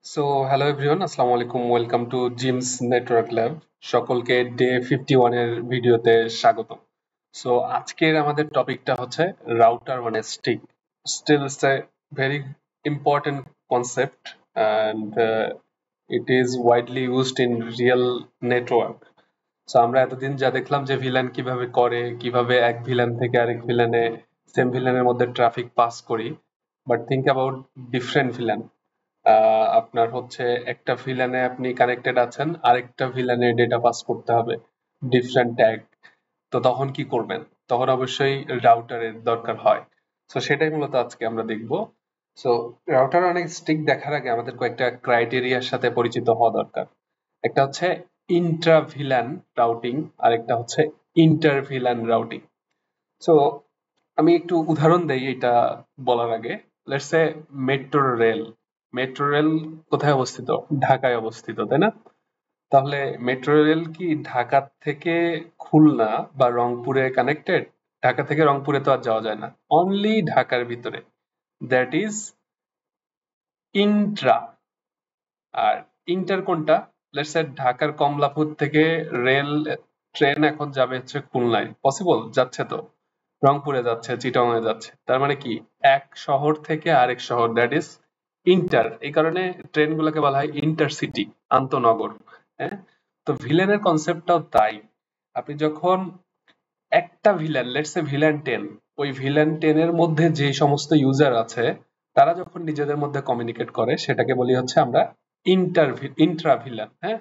So hello everyone, আসসালামু আলাইকুম। Welcome to gems network lab. সকলকে ডে 51 এর ভিডিওতে স্বাগত। সো আজকের আমাদের টপিকটা হচ্ছে রাউটার মানে স্টিক। Still it's a very important concept and it is widely used in real network. So আমরা এতদিন যা দেখলাম যে ভিলেন কিভাবে করে, কিভাবে এক ভিলেন থেকে আরেক ভিলেনে সেম ভিলেনের মধ্যে ট্রাফিক পাস করি, but think about different villain. আপনার হচ্ছে একটা ভিলানে আপনি কানেক্টেড আছেন, আরেকটা ভিলানে ডেটা পাস করতে হবে ডিফারেন্ট ট্যাগ। তো তখন কি করবেন? তখন অবশ্যই রাউটারের দরকার হয়। তো সেটাই মূলত আজকে আমরা দেখব। সো রাউটার অনেক স্টিক দেখার আগে আমাদের কয়েকটা ক্রাইটেরিয়ার সাথে পরিচিত হওয়া দরকার। একটা হচ্ছে ইন্ট্রা ভিলান রাউটিং, আর একটা হচ্ছে ইন্টার ভিলান রাউটিং। সো আমি একটু উদাহরণ দেই এটা বলার আগে। Let's say metro rail. Metro rail কোথায় অবস্থিত? ঢাকায় অবস্থিত, তাই না? তাহলে মেট্রো রেল কি ঢাকা থেকে খুলনা বা রংপুরে কানেক্টেড? ঢাকা থেকে রংপুরে তো আর যাওয়া যায় না, অনলি ঢাকার ভিতরে। That is intra. আর ইন্টার কোনটা? লেটস সে ঢাকার কমলাপুর থেকে রেল ট্রেন এখন যাবে হচ্ছে খুলনায়, পসিবল? যাচ্ছে তো। রংপুরে যাচ্ছে, চিটাগাং এ যাচ্ছে, তার মানে কি এক শহর থেকে আরেক শহর, দ্যাট ইজ ইন্টার। এই কারণে ট্রেন গুলোকে বলা হয় ইন্টারসিটি, আন্তনগর। হ্যাঁ, তো ভিলেনের কনসেপ্টটাও তাই। আপনি যখন একটা ভিলেন, লেটস সে ভিলেন 10, ওই ভিলেন 10 এর মধ্যে যে সমস্ত ইউজার আছে তারা যখন নিজেদের মধ্যে কমিউনিকেট করে সেটাকে বলি হচ্ছে আমরা ইন্ট্রা ভিলেন। হ্যাঁ,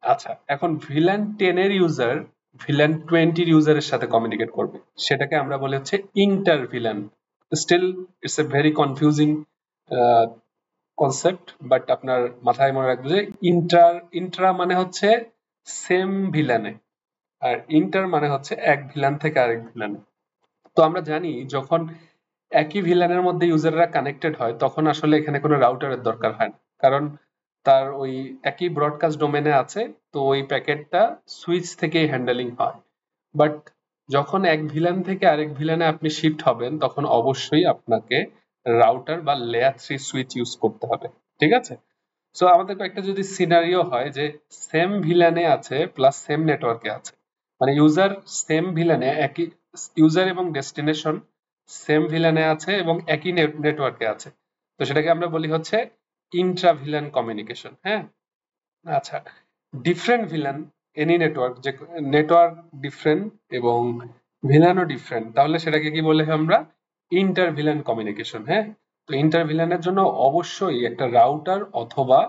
আচ্ছা, এখন ভিলেন 10 এর ইউজার ভিলেন 20 এর ইউজারের সাথে কমিউনিকেট করবে, সেটাকে আমরা বলি হচ্ছে inter VLAN. Still it's a very confusing concept, but আপনার মাথায় মনে রাখবে যে ইন্ট্রা মানে হচ্ছে সেম ভিলেনে, আর ইন্টার মানে হচ্ছে এক ভিলেন থেকে আরেক ভিলেনে। তো আমরা জানি যখন একই ভিলানের মধ্যে ইউজাররা কানেক্টেড হয় তখন আসলে এখানে কোনো রাউটারের দরকার হয় না, কারণ তার ওই একই ব্রডকাস্ট ডোমেনে আছে। তো ওই প্যাকেটটা সুইচ থেকেই হ্যান্ডেলিং হয়। বাট যখন এক ভিলান থেকে আরেক ভিলানে আপনি শিফট হবেন তখন অবশ্যই আপনাকে রাউটার বা লেয়ার 3 সুইচ ইউজ করতে হবে। ঠিক আছে? সো আমাদের কয়েকটা যদি সিনারিও হয় যে সেম ভিলানে আছে প্লাস সেম নেটওয়ার্কে আছে, মানে ইউজার সেম ভিলানে, একই ইউজার এবং ডেস্টিনেশন সেম ভিলানে আছে এবং একই নেটওয়ার্কে আছে, তো সেটাকে আমরা বলি হচ্ছে ইন্ট্রা ভিলান কমিউনিকেশন। হ্যাঁ, আচ্ছা, ডিফারেন্ট ভিলান এনি নেটওয়ার্ক, যে নেটওয়ার্ক ডিফারেন্ট এবং ভিলানও ডিফারেন্ট, তাহলে সেটাকে কি বলে আমরা? Inter villain communication. হ্যাঁ, তো ইন্টার ভিলানের জন্য অবশ্যই একটা রাউটার অথবা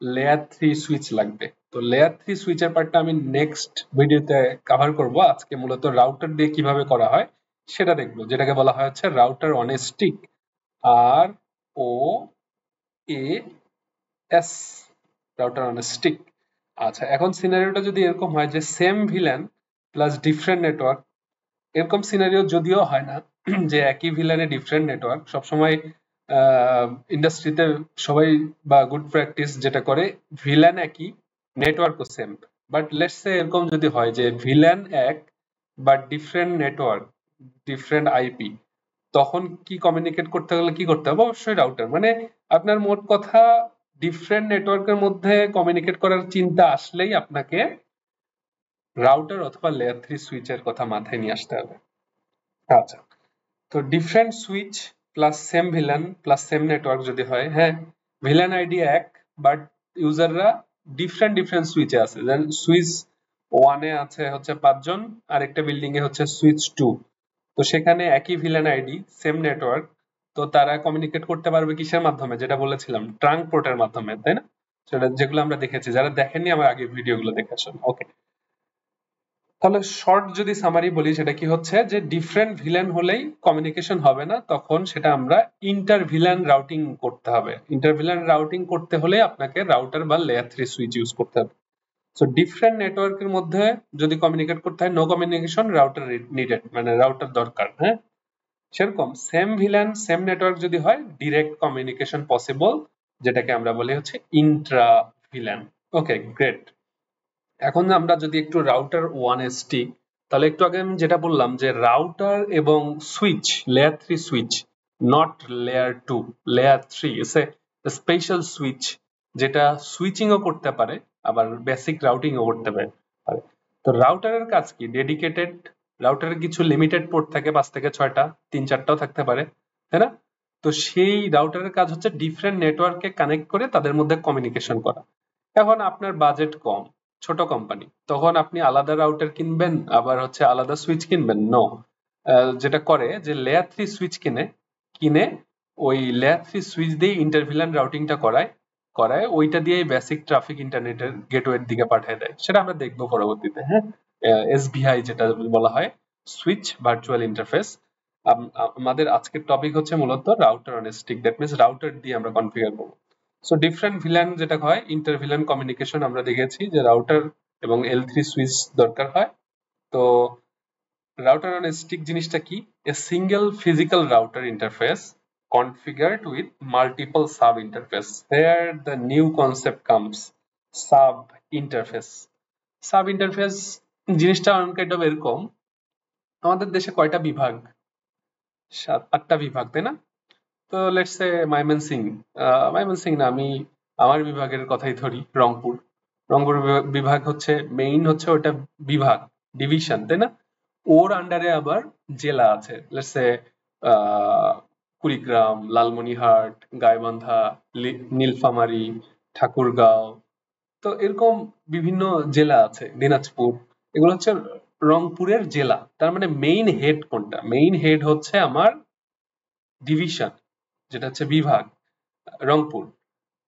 লেয়ার 3 সুইচ লাগবে। তো লেয়ার 3 সুইচের পার্টটা আমি নেক্সট ভিডিওতে কভার করব। আজকে মূলত রাউটার দিয়ে কিভাবে করা হয় সেটা দেখবো, যেটাকে বলা হয় হচ্ছে router on a stick. R O A S, router on stick. আচ্ছা, এখন সিনারিওটা যদি এরকম হয় যে same VLAN plus different network, এরকম সিনারিও যদিও হয় না যে একই ভিলেনে ডিফারেন্ট নেটওয়ার্ক সবসময়। ইন্ডাস্ট্রিতে সবাই বা গুড প্র্যাকটিস যেটা করে, ভিলেন একই, নেটওয়ার্কও সেম। বাট লেটস সে এরকম যদি হয় যে ভিলেন এক but different network, different IP, তখন কি কমিউনিকেট করতে গেলে কি করতে হবে? অবশ্যই রাউটার। মানে আপনার মোট কথা ডিফারেন্ট নেটওয়ার্কের মধ্যে কমিউনিকেট করার চিন্তা আসলেই আপনাকে রাউটার অথবা লেয়ার 3 সুইচের কথা মাথায় নিয়ে আসতে হবে। আচ্ছা, তো different switch plus same villain plus same network যদি হয়, হ্যাঁ, ভিলান আইডি এক বাট ইউজাররা ডিফারেন্ট ডিফারেন্ট সুইচে আছে। দেন সুইচ ওয়ানে আছে হচ্ছে 5 জন, আর একটা বিল্ডিং এ হচ্ছে সুইচ 2। তো সেখানে একই ভিলেন আইডি, সেম নেটওয়ার্ক, তো তারা কমিউনিকেট করতে পারবে কিসের মাধ্যমে? যেটা বলেছিলাম, ট্রাঙ্ক পোর্টের মাধ্যমে, তাই না? সেটা যেগুলো আমরা দেখেছি, যারা দেখেননি আমার আগে ভিডিওগুলো দেখে আসুন। ওকে, তাহলে শর্ট যদি সামারি বলি সেটা কি হচ্ছে যে ডিফারেন্ট ভিলেন হলেই কমিউনিকেশন হবে না, তখন সেটা আমরা ইন্টার ভিলেন রাউটিং করতে হবে। ইন্টার ভিলেন রাউটিং করতে হলে আপনাকে রাউটার বা লেয়ার 3 সুইচ ইউজ করতে হবে। সো ডিফারেন্ট নেটওয়ার্কের মধ্যে যদি কমিউনিকেট করতে হয়, নো কমিউনিকেশন, রাউটার নিডেড, মানে রাউটার দরকার। হ্যাঁ, সেরকম সেম ভিলেন সেম নেটওয়ার্ক যদি হয়, ডিরেক্ট কমিউনিকেশন পসিবল, যেটাকে আমরা বলি হচ্ছে ইন্ট্রা ভিলেন। ওকে, গ্রেট। এখন আমরা যদি একটু রাউটার ওয়ান এ স্টিক, তাহলে একটু আগে আমি যেটা বললাম যে রাউটার এবং switch, layer 3 switch, not layer 2, layer 3 is a special switch, যেটা সুইচিংও করতে পারে, আবার বেসিক রাউটিংও করতে পারে। তো রাউটারের কাজ কি? ডেডিকেটেড রাউটারের কিছু লিমিটেড পোর্ট থাকে, 5 থেকে 6টা, 3-4টাও থাকতে পারে, তাই না? তো সেই রাউটারের কাজ হচ্ছে ডিফারেন্ট নেটওয়ার্ককে কানেক্ট করে তাদের মধ্যে কমিউনিকেশন করা। এখন আপনার বাজেট কম, ছোট কোম্পানি, তখন আপনি আলাদা রাউটার কিনবেন আবার হচ্ছে আলাদা সুইচ কিনবেন? নো। যেটা করে যে লেয়ার 3 সুইচ কিনে ওই লেয়ার 3 সুইচ দিয়ে ইন্টারভিলান রাউটিংটা করায় ওইটা দিয়ে বেসিক ট্রাফিক ইন্টারনেটের গেটওয়ের দিকে পাঠিয়ে দেয়। সেটা আমরা দেখবো পরবর্তীতে, হ্যাঁ। এসভিআই যেটা বলা হয়, সুইচ ভার্চুয়াল ইন্টারফেস। আমাদের আজকের টপিক হচ্ছে মূলত router on stick, that means router দিয়ে আমরা কনফিগার করবো। সো ডিফারেন্ট ভিলান যেটা হয়, ইন্টার ভিলান কমিউনিকেশন আমরা দেখেছি যে রাউটার এবং L3 সুইচ দরকার হয়। তো রাউটার অন স্টিক জিনিসটা কি? A single physical router interface configured with multiple sub interface. Here the new concept comes, sub interface. Sub interface জিনিসটা কাইন্ড অফ এরকম, আমাদের দেশে কয়টা বিভাগ? 7-8টা বিভাগ, তাই না? তো লেটস সে ময়মনসিং, ময়মনসিং না, আমি আমার বিভাগের কথাই ধরি, রংপুর বিভাগ হচ্ছে মেইন, হচ্ছে ওটা বিভাগ, ডিভিশন, তাই না? ওর আন্ডারে আবার জেলা আছে, লেটস সে কুড়িগ্রাম, লালমনিরহাট, গাইবান্ধা, নীলফামারী, ঠাকুরগাঁও। তো এরকম বিভিন্ন জেলা আছে, দিনাজপুর। এগুলো হচ্ছে রংপুরের জেলা। তার মানে মেইন হেড কোনটা? মেইন হেড হচ্ছে আমার ডিভিশন, যেটা হচ্ছে বিভাগ, রংপুর।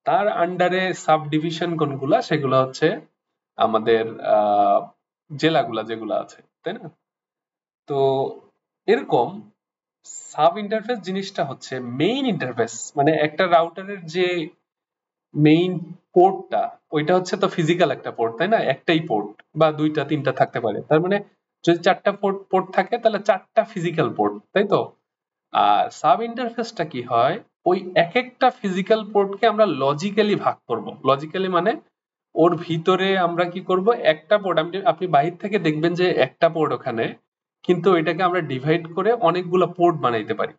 তার আন্ডারে সাব ডিভিশন কোনগুলা? সেগুলো হচ্ছে আমাদের জেলাগুলা যেগুলো আছে, তাই না? তো এরকম সাব ইন্টারফেস জিনিসটা হচ্ছে মেইন ইন্টারফেস, মানে একটা রাউটারের যে মেইন পোর্টটা, ওইটা হচ্ছে তো ফিজিক্যাল একটা পোর্ট, তাই না? একটাই পোর্ট বা 2টা 3টা থাকতে পারে। তার মানে যদি 4টা পোর্ট থাকে তাহলে 4টা ফিজিক্যাল পোর্ট, তাই তো? আর সাব ইন্টারফেসটা কি হয়? ওই এক একটা ফিজিক্যাল পোর্টকে আমরা লজিক্যালি ভাগ করব। লজিক্যালি মানে ওর ভিতরে আমরা কি করব, একটা পোর্ট, আপনি বাহির থেকে দেখবেন যে একটা পোর্ট ওখানে, কিন্তু এটাকে আমরা ডিভাইড করে অনেকগুলো পোর্ট বানাইতে পারি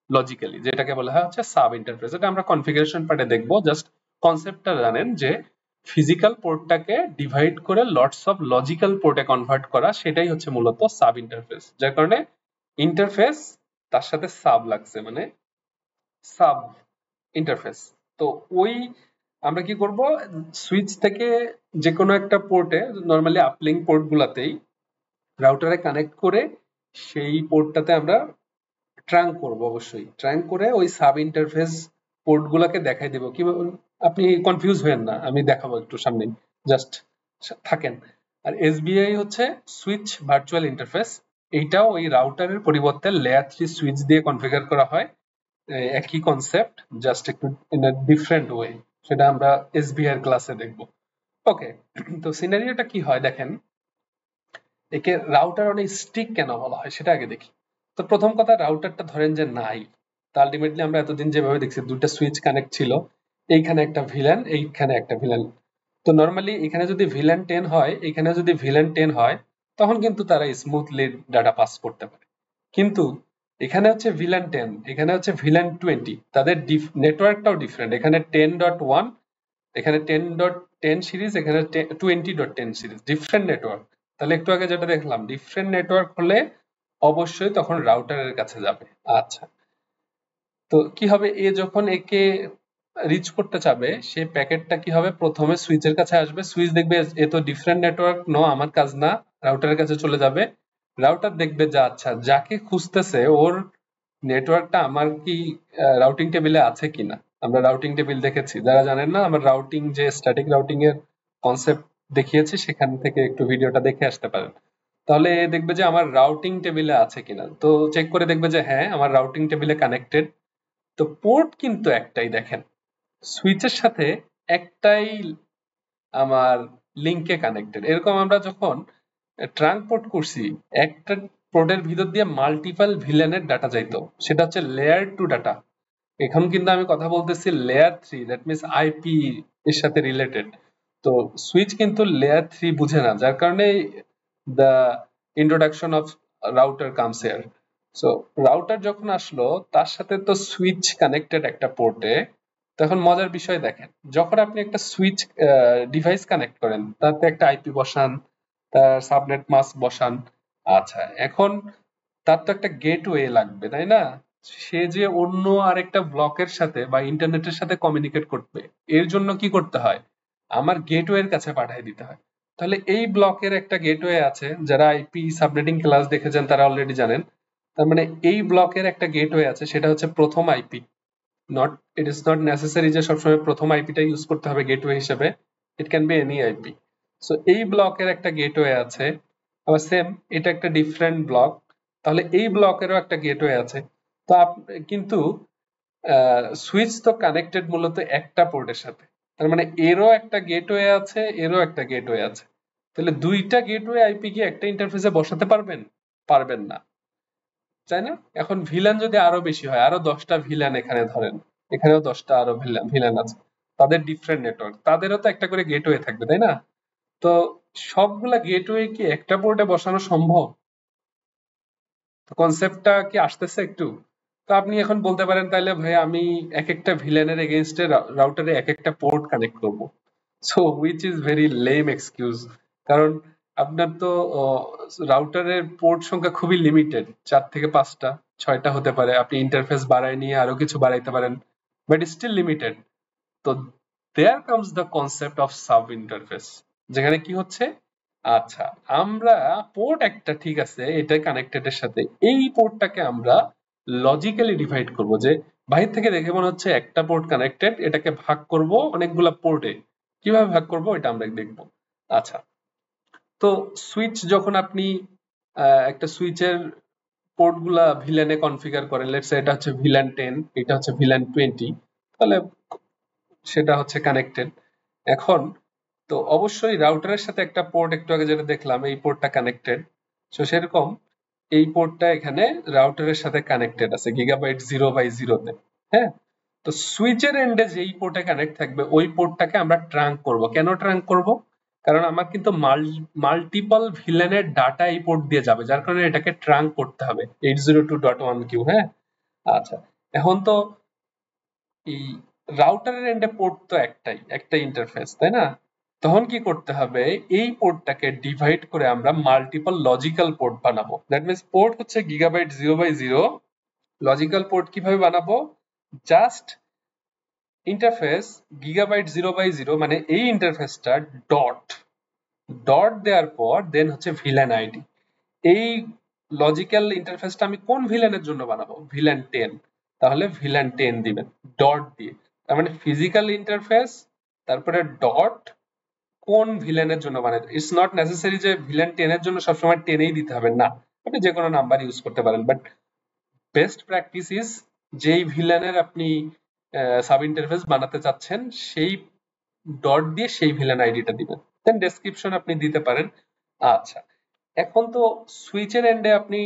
লজিক্যালি, যেটাকে বলা হয় হচ্ছে সাব ইন্টারফেস। এটা আমরা কনফিগারেশন পার্টে দেখবো, জাস্ট কনসেপ্টটা জানেন যে ফিজিক্যাল পোর্টটাকে ডিভাইড করে লটস অফ লজিক্যাল পোর্টে কনভার্ট করা, সেটাই হচ্ছে মূলত সাব ইন্টারফেস। যার কারণে ইন্টারফেস তার সাথে সাব লাগছে, মানে সাব ইন্টারফেস। তো ওই আমরা কি করব, সুইচ থেকে যে কোনো একটা পোর্টে, নরমালি আপলিঙ্ক পোর্ট গুলাতেই রাউটারে কানেক্ট করে সেই পোর্টটাতে আমরা ট্রাঙ্ক করব, অবশ্যই ট্রাঙ্ক করে ওই সাব ইন্টারফেস পোর্ট গুলাকে দেখাই দেবো। কিভাবে? আপনি কনফিউজ হবেন না, আমি দেখাবো একটু সামনে, জাস্ট থাকেন। আর এসবিআই হচ্ছে সুইচ ভার্চুয়াল ইন্টারফেস। এইটাও ওই রাউটারের পরিবর্তে লেয়ার 3 সুইচ দিয়ে কনফিগার করা হয়। একই কনসেপ্ট, জাস্ট একটু ইন আ ডিফারেন্ট ওয়ে, সেটা আমরা এসবিআই এর ক্লাসে দেখবো। ওকে, তো সিনারিওটা কি হয় দেখেন। একে রাউটার অন স্টিক কেন বলা হয় সেটা আগে দেখি। তো প্রথম কথা, রাউটারটা ধরেন যে নাই, তো আলটিমেটলি আমরা এতদিন যেভাবে দেখছি, দুটো সুইচ কানেক্ট ছিল, এইখানে একটা ভিলেন, এইখানে একটা ভিলেন। তো নর্মালি এখানে যদি ভিলেন 10 হয়, এখানে যদি ভিলেন 10 হয়, তখন কিন্তু তারা স্মুথলি ডাটা পাস করতে পারে। কিন্তু এখানে হচ্ছে ভিলেন 10, এখানে হচ্ছে ভিলেন 20, তাদের নেটওয়ার্কটাও ডিফারেন্ট। এখানে 10.1, এখানে 10.10 সিরিজ, এখানে 20.10 সিরিজ, ডিফারেন্ট নেটওয়ার্ক। তাহলে একটু আগে যেটা দেখলাম, ডিফারেন্ট নেটওয়ার্ক হলে অবশ্যই তখন রাউটারের কাছে যাবে। আচ্ছা, তো কি হবে, এ যখন একে রিচ করতে চাবে, সে প্যাকেটটা কি হবে, প্রথমে সুইচের কাছে আসবে, সুইচ দেখবে এ তো ডিফারেন্ট নেটওয়ার্ক, নো আমার কাজ না, রাউটারের কাছে চলে যাবে। রাউটার দেখবে যে আচ্ছা, যাকে খুঁজতেছে ওর নেটওয়ার্কটা আমার কি রাউটিং টেবিলে আছে কিনা। আমরা রাউটিং টেবিল দেখেছি, যারা জানেন না, আমার রাউটিং যে স্ট্যাটিক রাউটিং এর কনসেপ্ট দেখিয়েছি, সেখান থেকে একটু ভিডিওটা দেখে আসতে পারেন। তাহলে দেখবে যে আমার রাউটিং টেবিলে আছে কিনা, তো চেক করে দেখবে যে হ্যাঁ, আমার রাউটিং টেবিলে কানেক্টেড। তো পোর্ট কিন্তু একটাই, দেখেন সুইচের সাথে একটাই আমার লিঙ্কে কানেক্টেড। এরকম আমরা যখন ট্রাঙ্ক পোর্ট করছি, একটা পোর্টের ভিতর দিয়ে মাল্টিপল ভিলেনের ডাটা যাইতো, সেটা হচ্ছে লেয়ার 2 ডাটা। এখন কিন্তু আমি কথা বলতেছি লেয়ার 3, দ্যাট মিনস আইপি এর সাথে রিলেটেড। তো সুইচ কিন্তু লেয়ার 3 বুঝে না, যার কারণে the introduction of router comes here. So router যখন আসলো, তার সাথে তো সুইচ কানেক্টেড একটা পোর্টে, তখন মজার বিষয় দেখেন, যখন আপনি একটা সুইচ ডিভাইস কানেক্ট করেন, তাতে একটা আইপি বসান, তার সাবনেট মাস্ক বসান। আচ্ছা, এখন তার তো একটা গেটওয়ে লাগবে, তাই না? সে যে অন্য আরেকটা ব্লকের সাথে বা ইন্টারনেটের সাথে কমিউনিকেট করবে, এর জন্য কি করতে হয়? আমার গেটওয়ের কাছে পাঠিয়ে দিতে হয়। তাহলে এই ব্লকের একটা গেটওয়ে আছে, যারা আইপি সাবনেটিং ক্লাস দেখেছেন তারা অলরেডি জানেন। তার মানে এই ব্লকের একটা গেটওয়ে আছে, সেটা হচ্ছে প্রথম IP. Not, it is not necessary যে সবসময় প্রথম আইপিটা ইউজ করতে হবে গেটওয়ে হিসেবে। It can be any IP. So এই ব্লকের একটা গেটওয়ে আছে। আবার সেম, এটা একটা ডিফারেন্ট ব্লক, তাহলে এই ব্লকেরও একটা গেটওয়ে আছে। তো কিন্তু সুইচ তো কানেক্টেড মূলত একটা পোর্টের সাথে। তার মানে এরও একটা গেটওয়ে আছে, এরও একটা গেটওয়ে আছে। তাহলে দুইটা গেটওয়ে আইপি কি একটা ইন্টারফেসে বসাতে পারবেন? পারবেন না, তাই না? এখন ভিলেন যদি আরো বেশি হয়, আরো 10টা ভিলেন এখানে ধরেন, এখানেও 10টা আরো ভিলেন আছে, তাদের ডিফারেন্ট নেটওয়ার্ক, তাদেরও তো একটা করে গেটওয়ে থাকবে, তাই না? তো সবগুলা গেটওয়ে কি একটা পোর্টে বসানো সম্ভব? কনসেপ্টটা কি আসতেছে একটু? তো আপনি এখন বলতে পারেন, তাহলে ভাই আমি এক একটা ভিলেনের এগেইনস্টে রাউটারে এক একটা পোর্ট কানেক্ট করব। So which is very lame excuse. কারণ আপনার তো রাউটারের পোর্ট সংখ্যা খুবই লিমিটেড, 4 থেকে 5টা, 6টা হতে পারে। আপনি ইন্টারফেস বাড়ায় নিয়ে আরো কিছু বাড়াইতে পারেন, বাট স্টিল লিমিটেড। তো there comes the concept of sub interface, যেখানে কি হচ্ছে, আচ্ছা আমরা পোর্ট একটা ঠিক আছে, এটা কানেক্টেড এর সাথে, এই পোর্টটাকে আমরা লজিক্যালি ডিভাইড করব, যে বাহির থেকে দেখে মনে হচ্ছে একটা পোর্ট কানেক্টেড, এটাকে ভাগ করব অনেকগুলা পোর্টে। কিভাবে ভাগ করব এটা আমরা দেখব। আচ্ছা, তো সুইচ যখন আপনি একটা সুইচের পোর্ট গুলা ভিলেনে কনফিগার করেন, লেটস এটা হচ্ছে ভিলান 10, এটা হচ্ছে ভিলান 20, তাহলে সেটা হচ্ছে কানেক্টেড। এখন তো অবশ্যই রাউটারের সাথে একটা পোর্ট, একটু আগে যেটা দেখলাম এই পোর্টটা কানেক্টেড। তো সেরকম এই পোর্টটা এখানে রাউটারের সাথে কানেক্টেড আছে গিগাবাইট 0/0-তে। হ্যাঁ, তো সুইচের এন্ডে যেই পোর্টে কানেক্ট থাকবে ওই পোর্টটাকে আমরা ট্রাঙ্ক করব। কেন ট্রাঙ্ক করব? কারণ আমার কিন্তু মাল্টিপল ভিলেনের ডাটা এই পোর্ট দিয়ে যাবে, যার কারণে এটাকে ট্রাঙ্ক করতে হবে 802.1q। হ্যাঁ, আচ্ছা, এখন তো এই রাউটারের এন্ডে পোর্ট তো একটাই, একটা ইন্টারফেস, তাই না? তখন কি করতে হবে, এই পোর্টটাকে ডিভাইড করে আমরা মাল্টিপল লজিক্যাল পোর্ট বানাবো। দ্যাট মিনস পোর্ট হচ্ছে গিগাবাইট 0/0, লজিক্যাল পোর্ট কিভাবে বানাবো? জাস্ট ইন্টারফেস গিগাবাইট 0/0, মানে এই ইন্টারফেসটা ডট ডট দেওয়ার পর দেন হচ্ছে ভিলেন আইডি। এই লজিক্যাল ইন্টারফেসটা আমি কোন ভিলেনের জন্য বানাবো? ভিলেন 10। তাহলে ভিলেন 10 দিবেন ডট দিয়ে। তার মানে ফিজিক্যাল ইন্টারফেস, তারপরে ডট, কোন ভিলেনের জন্য বানাই। ইটস নট নেসেসারি যে ভিলেন 10 এর জন্য সবসময় 10ই দিতে হবে, না, আপনি যে কোনো নাম্বার ইউজ করতে পারেন। বাট বেস্ট প্র্যাকটিস ইজ, যেই ভিলেনের আপনি সাব ইন্টারফেস বানাতে চাচ্ছেন সেই ডট দিয়ে সেই ভিলেন আইডিটা দিবেন, দেন ডেসক্রিপশন আপনি দিতে পারেন। আচ্ছা, এখন তো সুইচের এন্ডে আপনি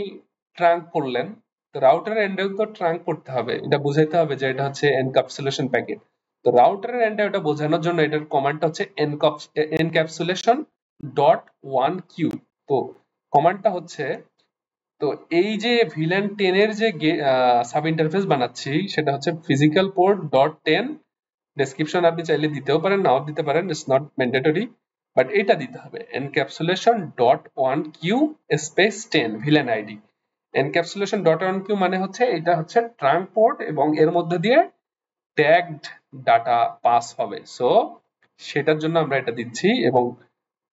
ট্রাঙ্ক করলেন, তো রাউটার এন্ডেও তো ট্রাঙ্ক করতে হবে, এটা বুঝাইতে হবে যে এটা হচ্ছে এনক্যাপসুলেশন প্যাকেট। তো রাউটারের এন্ডে ওটা বোঝানোর জন্য এটার কমান্ডটা হচ্ছে এনক্যাপসুলেশন ডট 1q। তো কমান্ডটা হচ্ছে, তো এই যে ভিলেন 10 এর যে সাব ইন্টারফেস বানাচ্ছি সেটা হচ্ছে ফিজিক্যাল পোর্ট ডট 10। ডেসক্রিপশন আপনি চাইলে দিতেও পারেন, নাও দিতে পারেন, ইটস নট ম্যান্ডেটরি, বাট এটা দিতে হবে encapsulation dot 1q space 10 villain ID. Encapsulation dot 1q মানে হচ্ছে এটা হচ্ছে ট্রাঙ্ক পোর্ট এবং এর মধ্যে দিয়ে ট্যাগড ডাটা পাস হবে। সো সেটার জন্য আমরা এটা দিচ্ছি, এবং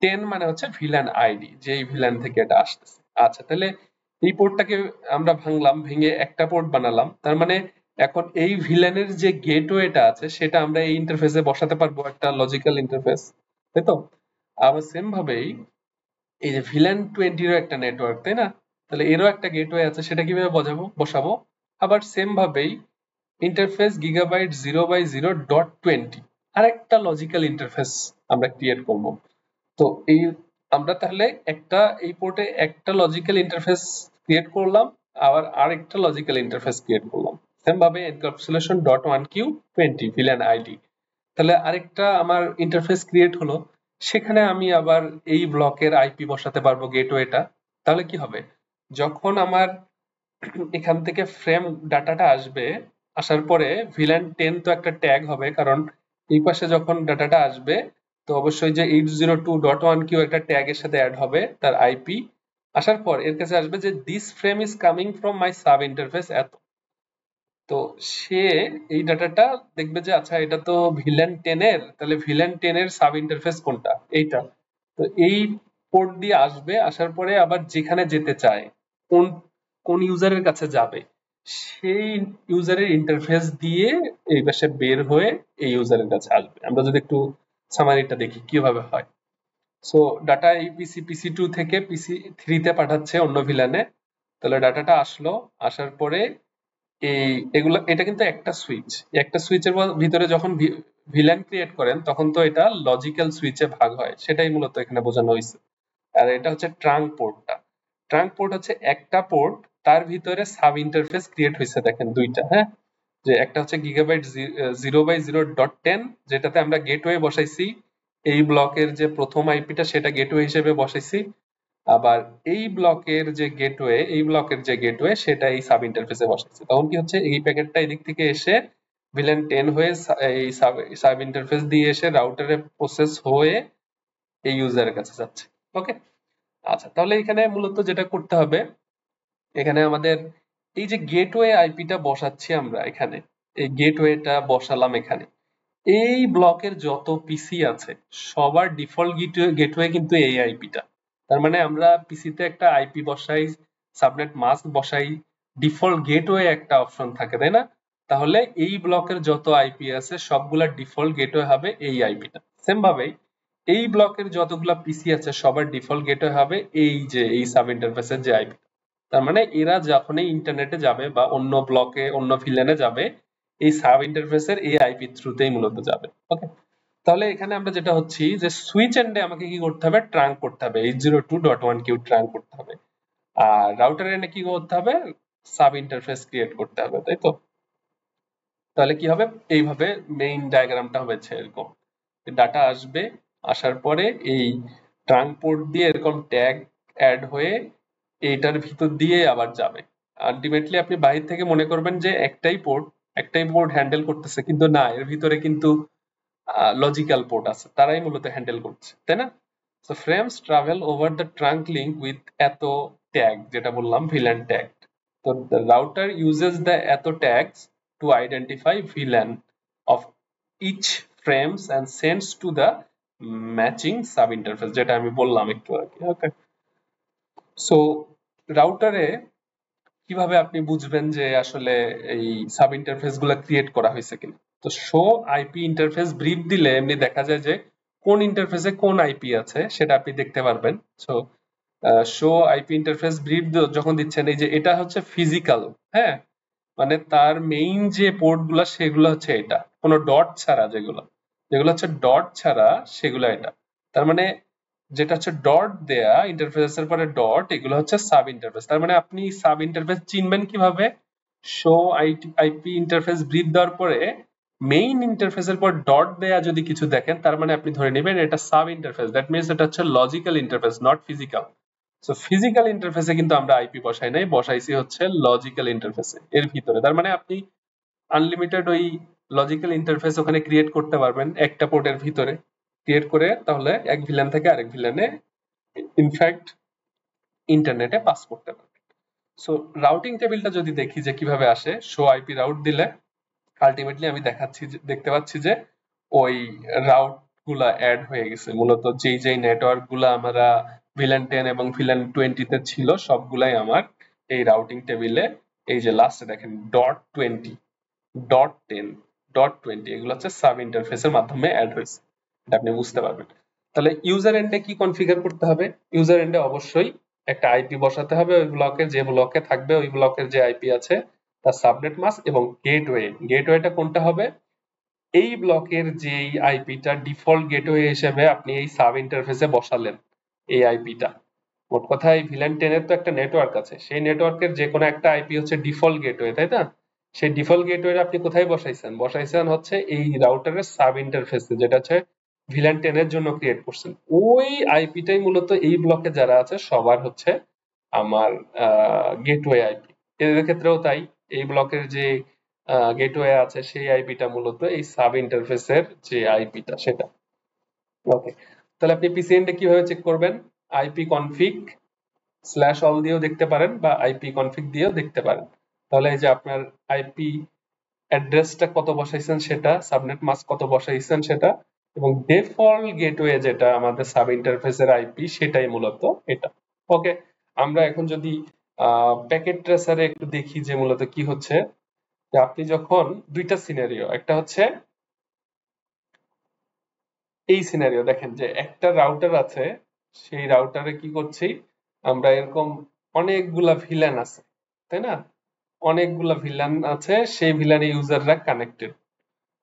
10 মানে হচ্ছে ভিলেন আইডি, যেই ভিলেন থেকে এটা আসতেছে। আচ্ছা, তাহলে এই পোর্টটাকে আমরা ভাঙলাম, ভেঙে একটা পোর্ট বানালাম। তার মানে এখন এই ভিলেনের যে গেটওয়েটা আছে সেটা আমরা এই ইন্টারফেসে বসাতে পারবো, একটা লজিক্যাল ইন্টারফেস, তাই তো? আবার সেম ভাবেই এই যে ভিলেন 20 একটা নেটওয়ার্ক, তাই না? তাহলে এরও একটা গেটওয়ে আছে, সেটা কিভাবে বসাবো? আবার সেম ভাবেই ইন্টারফেস গিগাবাইট 0/0.20 আরেকটা লজিক্যাল ইন্টারফেস আমরা ক্রিয়েট করব। তো এই আমরা তাহলে একটা এই পোর্টে একটা লজিক্যাল ইন্টারফেস ক্রিয়েট করলাম, আবার আরেকটা লজিক্যাল ইন্টারফেস ক্রিয়েট করলাম সেম ভাবে encapsulation dot 1q 20 villain ID. তাহলে আরেকটা আমার ইন্টারফেস ক্রিয়েট হলো, সেখানে আমি আবার এই ব্লকের আইপি বসাতে পারবো গেটওয়েটা। তাহলে কি হবে, যখন আমার এখান থেকে ফ্রেম ডাটাটা আসবে, আসার পরে VLAN 10 তো একটা ট্যাগ হবে, কারণ এই পাশে যখন ডাটাটা আসবে তো অবশ্যই যে 802.1q একটা ট্যাগের সাথে অ্যাড হবে তার আইপি। আসার পর এর কাছে আসবে যে this frame is coming from my sub interface এত। তো সে এই ডাটাটা দেখবে যে আচ্ছা এটা তো VLAN 10 এর, তাহলে VLAN 10 এর সাব ইন্টারফেস কোনটা, এইটা। তো এই পোর্ট দিয়ে আসবে, আসার পরে আবার যেখানে যেতে চায়, কোন কোন ইউজারের কাছে যাবে, সেই ইউজারের ইন্টারফেস দিয়ে এই পাশে বের হয়ে এই ইউজারের কাছে আসবে। আমরা যদি একটু সামারিটা দেখি কিভাবে হয়। সো ডাটা এই পিসি 2 থেকে পিসি 3 তে পাঠাচ্ছে অন্য ভিলানে, তাহলে ডাটাটা আসলো, আসার পরে এগুলো, এটা কিন্তু একটা সুইচ, একটা সুইচের ভিতরে যখন ভিলান ক্রিয়েট করেন তখন তো এটা লজিক্যাল সুইচে ভাগ হয়, সেটাই মূলত এখানে বোঝানো হয়েছে। আর এটা হচ্ছে ট্রাঙ্ক পোর্টটা। ট্রাঙ্ক পোর্ট হচ্ছে একটা পোর্ট, তার ভিতরে সাব ইন্টারফেস ক্রিয়েট হয়েছে দেখেন দুইটা, হ্যাঁ, যে একটা হচ্ছে গিগাবাইট 0/0.10 যেটাতে আমরা গেটওয়ে বসাইছি, এই ব্লকের যে প্রথম আইপিটা সেটা গেটওয়ে হিসেবে বসাইছি, আবার এই ব্লকের যে গেটওয়ে সেটা এই সাব ইন্টারফেসে বসাচ্ছে। তখন কি হচ্ছে, এই প্যাকেটটা এদিক থেকে এসে VLAN 10 হয়ে এই সাব ইন্টারফেস দিয়ে এসে রাউটারে প্রসেস হয়ে এই ইউজারের কাছে যাচ্ছে। ওকে, আচ্ছা, তাহলে এখানে মূলত যেটা করতে হবে, এখানে আমাদের এই যে গেটওয়ে আইপিটা বসাচ্ছি আমরা এখানে, এই গেটওয়েটা বসালাম এখানে, এই ব্লকের যত পিসি আছে সবার ডিফল্ট গেটওয়ে কিন্তু এই আইপিটা। তার মানে আমরা পিসিতে একটা আইপি বসাই, সাবনেট মাস্ক বসাই, ডিফল্ট গেটওয়ে একটা অপশন থাকে, তাই না? তাহলে এই ব্লকের যত আইপি আছে সবগুলা ডিফল্ট গেটওয়ে হবে এই আইপিটা। সেম ভাবেই এই ব্লকের যতগুলা পিসি আছে সবার ডিফল্ট গেটওয়ে হবে এই যে এই সাব ইন্টারফেসের যে আইপি। তার মানে এরা যখনই ইন্টারনেটে যাবে বা অন্য ব্লকে অন্য ভিলেনে যাবে, এই সাব ইন্টারফেসের এই আইপি থ্রুতেই মূলত যাবে। ওকে, তাহলে এখানে আমরা যেটা হচ্ছি যে সুইচ এন্ডে আমাকে কি করতে হবে, ট্রাঙ্ক করতে হবে, 802.1q ট্রাঙ্ক করতে হবে। আর রাউটার এন্ডে কি করতে হবে, সাব ইন্টারফেস ক্রিয়েট করতে হবে, তাই তো? তাহলে কি হবে, এইভাবে মেইন ডায়াগ্রামটা হয়েছে এরকম, ডাটা আসবে, আসার পরে এই ট্রাঙ্ক পোর্ট দিয়ে এরকম ট্যাগ অ্যাড হয়ে এইটার ভিতর দিয়ে আবার যাবে। আলটিমেটলি আপনি বাহির থেকে মনে করবেন যে একটাই পোর্ট হ্যান্ডেল করতেছে, কিন্তু না, এর ভিতরে কিন্তু লজিক্যাল পোর্ট আছে, তারাই মূলত হ্যান্ডেল করছে, তাই না? So frames travel over the trunk link with এত ট্যাগ, যেটা বললাম VLAN ট্যাগ। তো the router uses the eto tags to identify VLAN of each frames and sends to the matching sub interface, যেটা আমি বললাম একটু আগে। ওকে, সো রাউটারে কিভাবে আপনি বুঝবেন যে আসলে এই সাব ইন্টারফেস গুলা ক্রিয়েট করা হয়েছে কিনা? তো শো আইপি ইন্টারফেস ব্রিফ দিলে এমনি দেখা যায় যে কোন ইন্টারফেসে কোন আইপি আছে সেটা আপনি দেখতে পারবেন। So show IP interface brief যখন দিচ্ছেন, এই যে এটা হচ্ছে ফিজিক্যাল, হ্যাঁ, মানে তার মেইন যে পোর্ট গুলা সেগুলো হচ্ছে এটা, কোনো ডট ছাড়া, যেগুলো যেগুলো হচ্ছে ডট ছাড়া সেগুলো এটা। তার মানে যেটা হচ্ছে ডট দেয়া ইন্টারফেসের পরে ডট, এগুলো হচ্ছে সাব ইন্টারফেস। তার মানে আপনি সাব ইন্টারফেস চিনবেন কিভাবে, শো আইপি ইন্টারফেস ব্রিফ দেওয়ার পরে মেইন ইন্টারফেসের পর ডট দেয়া যদি কিছু দেখেন, তার মানে আপনি ধরে নেবেন এটা সাব ইন্টারফেস, দ্যাট মিনস এটা হচ্ছে logical interface, not physical. So physical ইন্টারফেসে কিন্তু আমরা আইপি বসাই নাই, বসাইছি হচ্ছে লজিক্যাল ইন্টারফেসে এর ভিতরে। তার মানে আপনি আনলিমিটেড ওই লজিক্যাল ইন্টারফেস ওখানে ক্রিয়েট করতে পারবেন একটা পোর্টের ভিতরে, ক্রিয়েট করে তাহলে এক ভিলেন থেকে আরেক ভিলেনে ইনফ্যাক্ট ইন্টারনেটে পাস করতে পারবেন। সো রাউটিং টেবিলটা যদি দেখি যে কিভাবে আসে, শো আইপি রাউট দিলে আলটিমেটলি আমি দেখতে পাচ্ছি যে ওই রাউট গুলা অ্যাড হয়ে গেছে, মূলত যেই নেটওয়ার্ক গুলা আমরা VLAN 10 এবং VLAN 20 তে ছিল সবগুলাই আমার এই রাউটিং টেবিলে, এই যে লাস্টে দেখেন .20, .10, .20 এগুলো হচ্ছে সাব ইন্টারফেসের মাধ্যমে অ্যাড হয়েছে, এটা আপনি বুঝতে পারবেন। তাহলে ইউজার এন্ডে কি কনফিগার করতে হবে, ইউজার এন্ডে অবশ্যই একটা আইপি বসাতে হবে, ওই ব্লকের যে ব্লকে থাকবে ওই ব্লকের যে আইপি আছে তার সাবনেট মাস্ক এবং গেটওয়েটা কোনটা হবে, এই ব্লকের যে আইপিটা ডিফল্ট গেটওয়ে হিসেবে আপনি এই সাব ইন্টারফেসে বসালেন এই আইপিটা। মোট কথা এই VLAN 10 এর তো একটা নেটওয়ার্ক আছে, সেই নেটওয়ার্কের যে কোনো একটা আইপি হচ্ছে ডিফল্ট গেটওয়ে, তাই না? সেই ডিফল্ট গেটওয়ে আপনি কোথায় বসাইছেন হচ্ছে এই রাউটারের সাব ইন্টারফেসে, যেটা হচ্ছে VLAN 10 এর জন্য ক্রিয়েট করছেন। ওই আইপিটাই মূলত এই ব্লকে যারা আছে সবার হচ্ছে আমার গেটওয়ে আইপি। এদের ক্ষেত্রেও তাই, এই ব্লকের যে গেটওয়ে আছে সেই আইপিটা মূলত এই সাব ইন্টারফেসের যে আইপিটা সেটা। ওকে, তাহলে আপনি পিসিএনডে কিভাবে চেক করবেন? আইপি কনফিগ স্ল্যাশ অল দিয়েও দেখতে পারেন বা আইপি কনফিগ দিয়েও দেখতে পারেন। তাহলে এই যে আপনার আইপি অ্যাড্রেসটা কত বসাইছেন সেটা, সাবনেট মাস্ক কত বসাইছেন সেটা, এবং ডিফল্ট গেটওয়ে যেটা আমাদের সাব ইন্টারফেসের আইপি সেটাই মূলত এটা। ওকে, আমরা এখন যদি প্যাকেট ট্রেসারে একটু দেখি যে মূলত কি হচ্ছে। যে আপনি যখন দুইটা সিনারিও, একটা হচ্ছে এই সিনারিও দেখেন যে একটা রাউটার আছে, সেই রাউটারে কি করছি আমরা, এরকম অনেকগুলা ভিলেন আছে, তাই না? অনেকগুলা ভিলেন আছে, সেই ভিলেন ইউজাররা কানেক্টেড।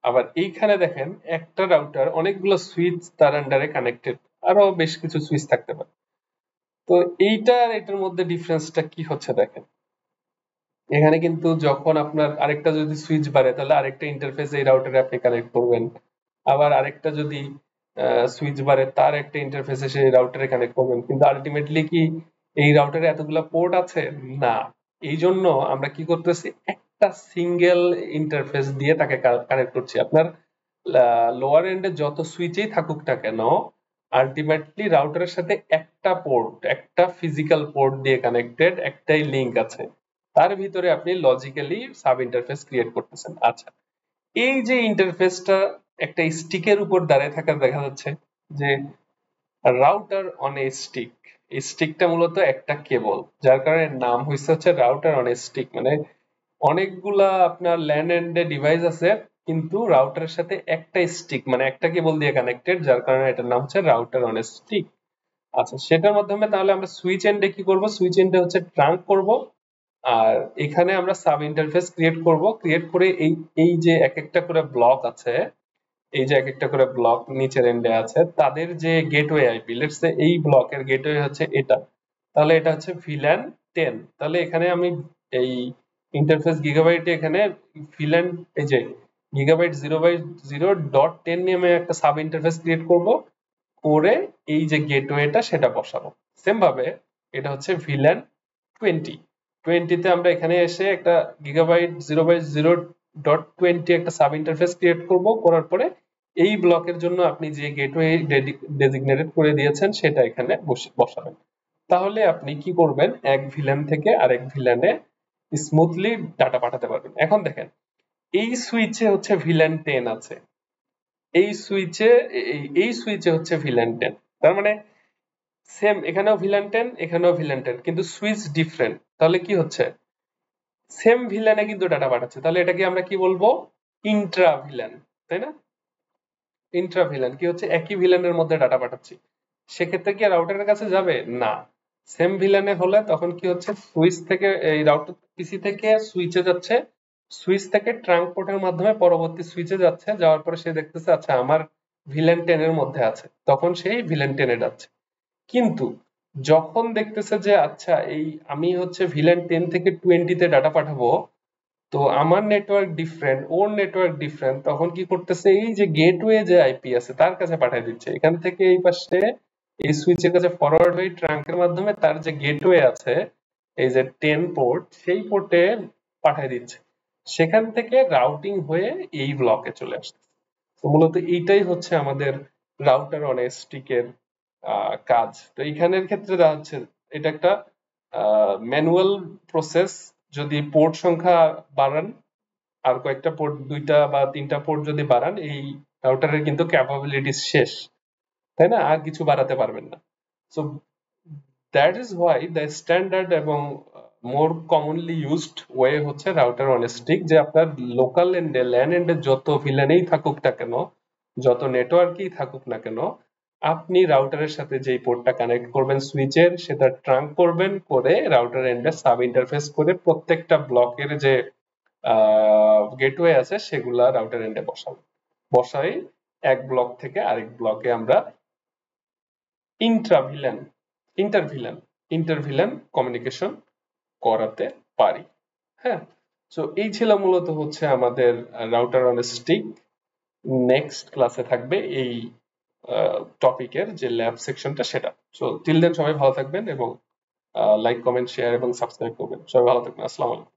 আবার এইখানে দেখেন একটা রাউটার অনেকগুলো সুইচ তার আন্ডারে কানেক্টেড, আরো বেশ কিছু সুইচ থাকতে পারে। তো এইটা আর এটার মধ্যে ডিফারেন্সটা কি হচ্ছে দেখেন, এখানে কিন্তু যখন আপনার আরেকটা যদি সুইচ বাড়ে তাহলে আরেকটা ইন্টারফেস এই রাউটারে আপনি কানেক্ট করবেন, আবার আরেকটা যদি সুইচ বাড়ে তার একটা ইন্টারফেসে সেই রাউটারে কানেক্ট করবেন, কিন্তু আলটিমেটলি কি এই রাউটারে এতগুলা পোর্ট আছে? না। এই জন্য আমরা কি করতেছি, একটা সিঙ্গেল ইন্টারফেস দিয়ে তাকে কানেক্ট করছি। আপনার লোয়ার এন্ডে যত সুইচেই থাকুক না কেন, আলটিমেটলি রাউটারের সাথে একটা পোর্ট, একটা ফিজিক্যাল পোর্ট দিয়ে কানেক্টেড, একটাই লিংক আছে, তার ভিতরে আপনি লজিক্যালি সাব ইন্টারফেস ক্রিয়েট করতেছেন। আচ্ছা, এই যে ইন্টারফেসটা একটা স্টিকের উপর দাঁড়িয়ে থাকা দেখা যাচ্ছে, যে রাউটার অন এ স্টিক, এই স্টিকটা মূলত একটা কেবল, যার কারণে নাম হয়েছে হচ্ছে রাউটার অন এ স্টিক। মানে অনেকগুলা আপনার ল্যান এন্ডে ডিভাইস আছে, কিন্তু রাউটারের সাথে একটা স্টিক মানে একটা কেবল দিয়ে কানেক্টেড, যার কারণে এটার নাম হচ্ছে রাউটার অন এ স্টিক। আচ্ছা, সেটার মাধ্যমে তাহলে আমরা সুইচ এন্ডে কি করব? সুইচ এন্ডে হচ্ছে ট্রাঙ্ক করব, আর এখানে আমরা সাব ইন্টারফেস ক্রিয়েট করব। ক্রিয়েট করে এই এই যে এক একটা করে ব্লক আছে, এই যে এক একটা করে ব্লক নিচের এন্ডে আছে, তাদের যে গেটওয়ে আইপি, লেটস সে এই ব্লকের গেটওয়ে হচ্ছে এটা, তাহলে এটা হচ্ছে ভিল্যান 10। তাহলে এখানে আমি এই ইন্টারফেস গিগাবাইটে এখানে ভিল্যান, এই যে গিগাবাইট 0/0.10 নিয়ে আমি একটা সাব ইন্টারফেস ক্রিয়েট করব, করে এই যে গেটওয়েটা সেটা বসাবো। সেম ভাবে এটা হচ্ছে ভিল্যান 20তে আমরা এখানে এসে একটা গিগাবাইট 0/0.20 একটা সাব ইন্টারফেস ক্রিয়েট করব, করার পরে এই ব্লকের জন্য আপনি যে গেটওয়ে ডেজিগনেটেড করে দিয়েছেন সেটা এখানে বসাবেন। তাহলে আপনি কি করবেন, এক ভিল্যান থেকে আরেক ভিল্যানে স্মুথলি ডাটা পাঠাতে পারবেন। এখন দেখেন এই সুইচে হচ্ছে ভিল্যান 10 আছে, এই সুইচে এই সুইচে হচ্ছে ভিল্যান 10, তার মানে সেম এখানেও ভিল্যান 10 এখানেও ভিল্যান 10, কিন্তু সুইচ ডিফারেন্ট। তাহলে কি হচ্ছে, সেম ভিল্যানে কিন্তু ডাটা পাঠাচ্ছে, তাহলে এটাকে আমরা কি বলবো, ইন্ট্রা ভিল্যান, তাই না? ইন্ট্রা ভিল্যান কি হচ্ছে, একই ভিল্যানের মধ্যে ডাটা পাঠাচ্ছি। সেক্ষেত্রে কি রাউটারের কাছে যাবে না? সেম ভিল্যানে হলে তখন কি হচ্ছে, সুইচ থেকে এই রাউটার পিসি থেকে সুইচে যাচ্ছে, সুইচ থেকে ট্রাঙ্ক পোর্টের মাধ্যমে পরবর্তী সুইচে যাচ্ছে, যাওয়ার পরে সে দেখতেছে আচ্ছা আমার ভিল্যান 10 এর মধ্যে আছে, তখন সেই ভিল্যান 10 এ যাচ্ছে। কিন্তু যখন দেখতেছে যে আচ্ছা এই আমি হচ্ছে ভিল্যান 10 থেকে 20 তে ডাটা পাঠাবো, তো আমার নেটওয়ার্ক ডিফারেন্ট, ওর নেটওয়ার্ক ডিফারেন্ট, তখন কি করতেছে, এই যে গেটওয়ে যে আইপি আছে তার কাছে পাঠিয়ে দিচ্ছে, এখান থেকে এই পাশে এই সুইচের কাছে ফরওয়ার্ড হয়ে ট্রাঙ্কের মাধ্যমে তার যে গেটওয়ে আছে, এই যে 10 পোর্ট, সেই পোর্টে পাঠিয়ে দিচ্ছে, সেখান থেকে রাউটিং হয়ে এই ব্লকে চলে আসছে। তো মূলত এইটাই হচ্ছে আমাদের রাউটার অন এ স্টিকের কাজ। তো এইখানের ক্ষেত্রে দেখা যাচ্ছে এটা একটা ম্যানুয়াল প্রসেস, যদি পোর্ট সংখ্যা বাড়ান, আর কয়েকটা পোর্ট, 2টা বা 3টা পোর্ট যদি বাড়ান, এই রাউটারের কিন্তু ক্যাপাবিলিটি শেষ, তাই না? আর কিছু বাড়াতে পারবেন না। So that is why the standard এবং মোর কমনলি ইউজড ওয়ে হচ্ছে রাউটার অন স্টিক, যে আপনার লোকাল এন্ডে ল্যান এন্ডে যত ভিলেনেই থাকুক না কেন, যত নেটওয়ার্কই থাকুক না কেন, আপনি রাউটারের সাথে যেই পোর্টটা কানেক্ট করবেন সুইচের, সেটা ট্রাঙ্ক করবেন, করে রাউটার এন্ডে সাব ইন্টারফেস করে প্রত্যেকটা ব্লকের যে গেটওয়ে আছে সেগুলা রাউটার এন্ডে বসাবো। বসাই এক ব্লক থেকে আরেক ব্লকে আমরা ইন্ট্রাভিলেন ইন্টারভিলেন ইন্টারভিলেন কমিউনিকেশন করাতে পারি। হ্যাঁ, তো এই ছিল মূলত হচ্ছে আমাদের রাউটার অন স্টিক। নেক্সট ক্লাসে থাকবে এই টপিকের যে ল্যাব সেকশনটা সেটা। সো টিল দেন সবাই ভালো থাকবেন এবং লাইক কমেন্ট শেয়ার এবং সাবস্ক্রাইব করবেন। সবাই ভালো থাকবেন। আসসালামু আলাইকুম।